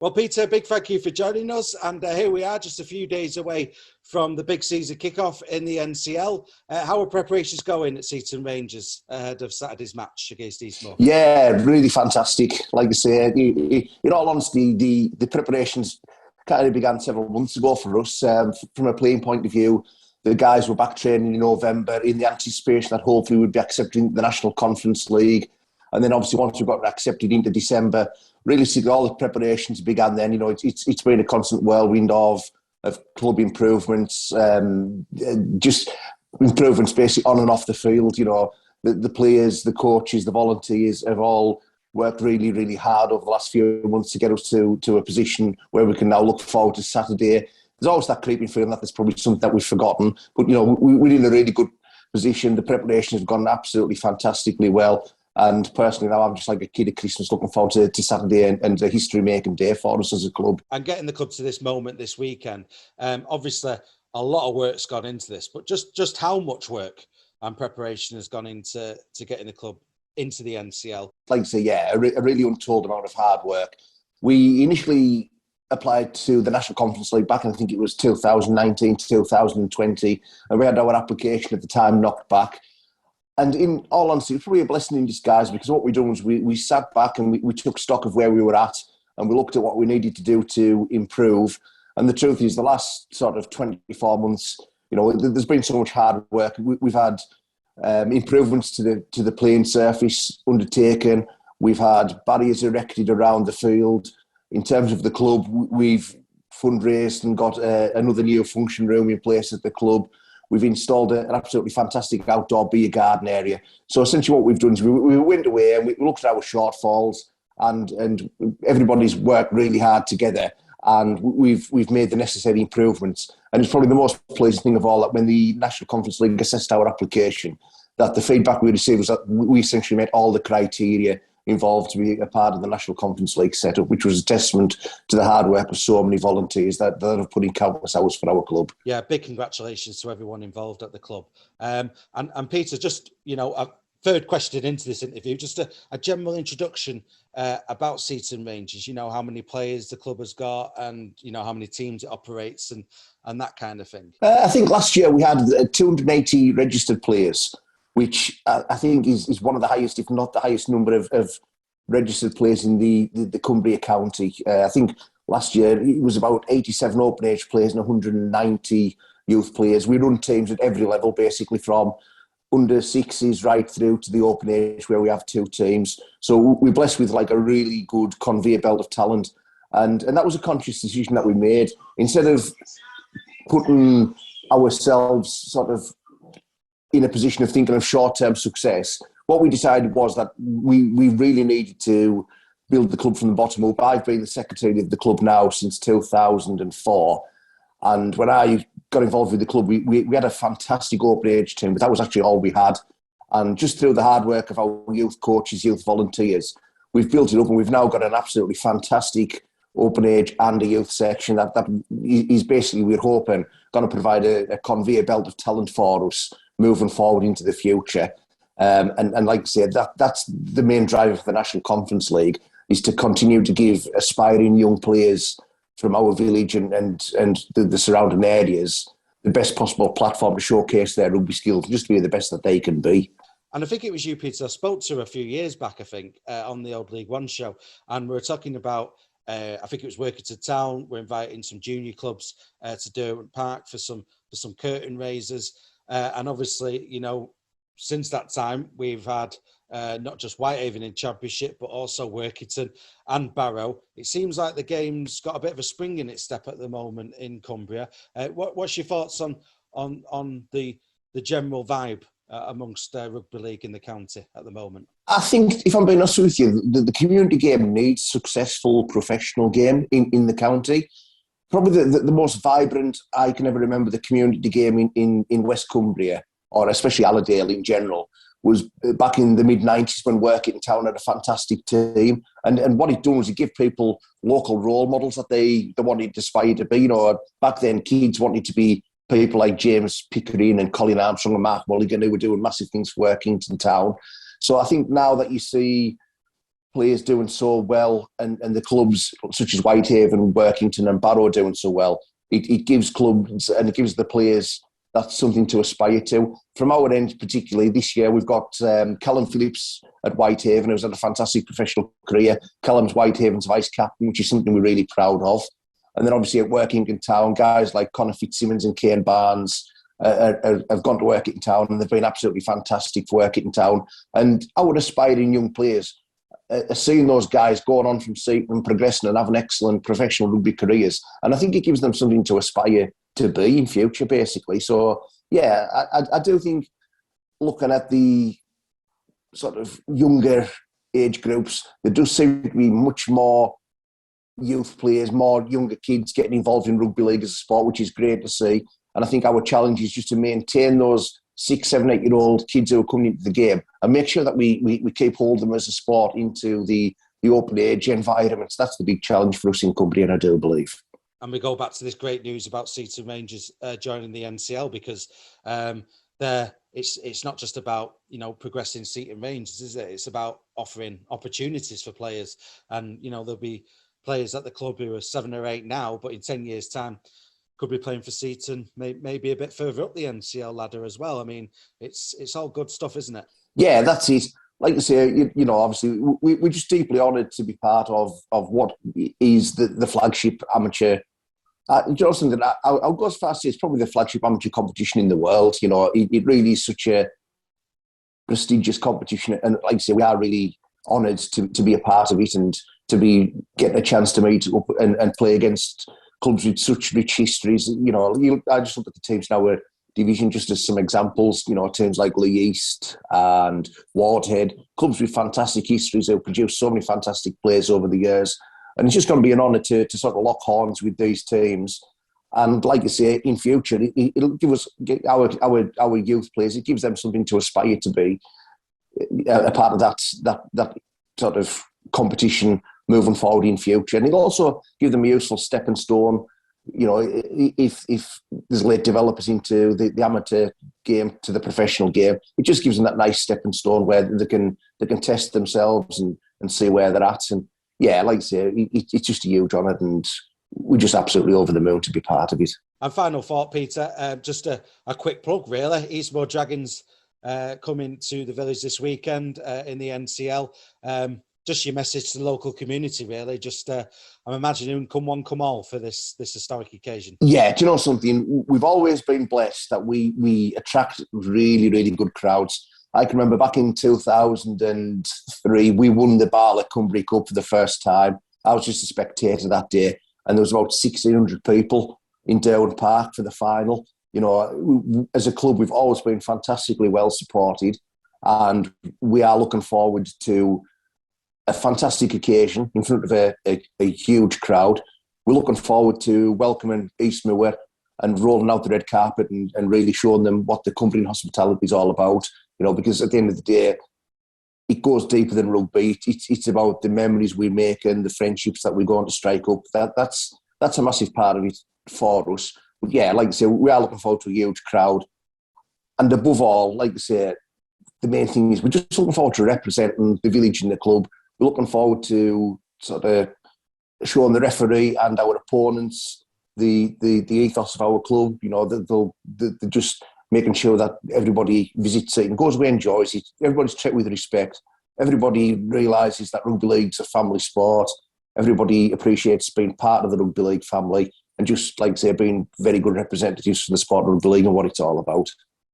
Well, Peter, big thank you for joining us. And here we are, just a few days away from the big season kickoff in the NCL. How are preparations going at Seaton Rangers ahead of Saturday's match against Eastmoor? Yeah, really fantastic. Like I say, in all honesty, the preparations kind of began several months ago for us. From a playing point of view, the guys were back training in November in the anticipation that hopefully we'd be accepted into the National Conference League. And then obviously once we got accepted into December, realistically all the preparations began then. You know, it's been a constant whirlwind of club improvements, just improvements basically on and off the field. You know, the players, the coaches, the volunteers have all worked really, really hard over the last few months to get us to a position where we can now look forward to Saturday. There's always that creeping feeling that there's probably something that we've forgotten. But, you know, we're in a really good position. The preparations have gone absolutely fantastically well. And personally now I'm just like a kid at Christmas looking forward to Saturday and a history-making day for us as a club. And getting the club to this moment this weekend, obviously a lot of work's gone into this, but just how much work and preparation has gone into getting the club into the NCL? Like I say, yeah, a really untold amount of hard work. We initially applied to the National Conference League back in, I think it was 2019, 2020, and we had our application at the time knocked back. And in all honesty, it was probably a blessing in disguise, because what we done was we sat back and we took stock of where we were at, and we looked at what we needed to do to improve. And the truth is, the last sort of 24 months, you know, there's been so much hard work. We've had improvements to the playing surface undertaken. We've had barriers erected around the field. In terms of the club, we've fundraised and got another new function room in place at the club. We've installed an absolutely fantastic outdoor beer garden area. So essentially what we've done is we went away and we looked at our shortfalls, and everybody's worked really hard together, and we've made the necessary improvements. And it's probably the most pleasing thing of all that when the National Conference League assessed our application, that the feedback we received was that we essentially met all the criteria involved to be a part of the National Conference League setup, which was a testament to the hard work of so many volunteers that have put in countless hours for our club. Yeah, big congratulations to everyone involved at the club. And Peter, just, you know, a third question into this interview, just a general introduction about Seaton Rangers. You know, how many players the club has got, and, you know, how many teams it operates, and that kind of thing. I think last year we had 280 registered players, which I think is one of the highest, if not the highest number of registered players in the Cumbria county. I think last year it was about 87 open age players and 190 youth players. We run teams at every level, basically from under sixes right through to the open age, where we have two teams. So we're blessed with like a really good conveyor belt of talent. And that was a conscious decision that we made. Instead of putting ourselves sort of in a position of thinking of short-term success, what we decided was that we really needed to build the club from the bottom up. I've been the secretary of the club now since 2004. And when I got involved with the club, we had a fantastic open age team, but that was actually all we had. And just through the hard work of our youth coaches, youth volunteers, we've built it up, and we've now got an absolutely fantastic open age and a youth section that is basically, we're hoping, going to provide a conveyor belt of talent for us moving forward into the future. And like I said, that's the main driver for the National Conference League, is to continue to give aspiring young players from our village and the surrounding areas the best possible platform to showcase their rugby skills, just to be the best that they can be. And I think it was you, Peter, I spoke to a few years back, I think, on the old League One show, and we were talking about, I think it was Working to Town. We're inviting some junior clubs to Derwent Park for some curtain raisers. And obviously, you know, since that time, we've had not just Whitehaven in Championship, but also Workington and Barrow. It seems like the game's got a bit of a spring in its step at the moment in Cumbria. What's your thoughts on the general vibe amongst rugby league in the county at the moment? I think, if I'm being honest with you, the community game needs successful professional game in the county. Probably the most vibrant I can ever remember the community game in West Cumbria, or especially Allerdale in general, was back in the mid-90s when Working Town had a fantastic team. And what it done was it gave people local role models that they wanted to aspire to be. You know, back then kids wanted to be people like James Pickering and Colin Armstrong and Mark Mulligan, who were doing massive things for Workington Town. So I think now that you see players doing so well, and the clubs such as Whitehaven, Workington and Barrow doing so well, it gives clubs and it gives the players that's something to aspire to. From our end, particularly this year, we've got Callum Phillips at Whitehaven, who's had a fantastic professional career. Callum's Whitehaven's vice captain, which is something we're really proud of. And then obviously at Workington Town, guys like Connor Fitzsimmons and Kane Barnes have gone to Workington Town, and they've been absolutely fantastic for Workington Town. And our aspiring young players are seeing those guys going on from Seaton and progressing and having excellent professional rugby careers. And I think it gives them something to aspire to be in future, basically. So, yeah, I do think looking at the sort of younger age groups, there does seem to be much more youth players, more younger kids getting involved in rugby league as a sport, which is great to see. And I think our challenge is just to maintain those 6, 7, 8-year-old kids who are coming into the game and make sure that we keep holding them as a sport into the open age environments. That's the big challenge for us in Cumbria, I do believe. And we go back to this great news about Seaton Rangers joining the NCL, because it's not just about, progressing Seaton Rangers, is it? It's about offering opportunities for players. And, there'll be players at the club who are 7 or 8 now, but in 10 years' time could be playing for Seaton, maybe a bit further up the NCL ladder as well. I mean, it's all good stuff, isn't it? Yeah, that's it. Like I say, obviously, we're just deeply honoured to be part of what is the flagship amateur. Something I'll go as far as say it's probably the flagship amateur competition in the world. It really is such a prestigious competition, and like I say, we are really honoured to be a part of it and to be getting a chance to meet up and play against clubs with such rich histories. I just look at the teams now where division just as some examples. Teams like Lee East and Wardhead, clubs with fantastic histories who produce so many fantastic players over the years. And it's just going to be an honour to sort of lock horns with these teams. And like I say, in future, it'll give us our youth players. It gives them something to aspire to be a part of that sort of competition moving forward in future. And it'll also give them a useful stepping stone. If there's late developers into the amateur game to the professional game, it just gives them that nice stepping stone where they can test themselves and see where they're at. And yeah, like I say, it's just a huge honour, and we're just absolutely over the moon to be part of it. And final thought, Peter, just a quick plug, really. Eastmoor Dragons coming to the village this weekend in the NCL. Just your message to the local community, really. Just, I'm imagining, come one, come all for this historic occasion. Yeah, do you know something? We've always been blessed that we attract really, really good crowds. I can remember back in 2003, we won the Barla Cumbria Cup for the first time. I was just a spectator that day, and there was about 1,600 people in Derwent Park for the final. As a club, we've always been fantastically well supported, and we are looking forward to a fantastic occasion in front of a huge crowd. We're looking forward to welcoming Eastmoor and rolling out the red carpet and really showing them what the Cumbrian hospitality is all about. Because at the end of the day, it goes deeper than rugby. It's about the memories we make and the friendships that we're going to strike up. That's a massive part of it for us. But yeah, like I say, we are looking forward to a huge crowd. And above all, like I say, the main thing is we're just looking forward to representing the village and the club. We're looking forward to sort of showing the referee and our opponents the ethos of our club. They're just making sure that everybody visits it and goes away, enjoys it. Everybody's treated with respect. Everybody realises that rugby league's a family sport. Everybody appreciates being part of the rugby league family and just, like I say, being very good representatives for the sport of rugby league and what it's all about.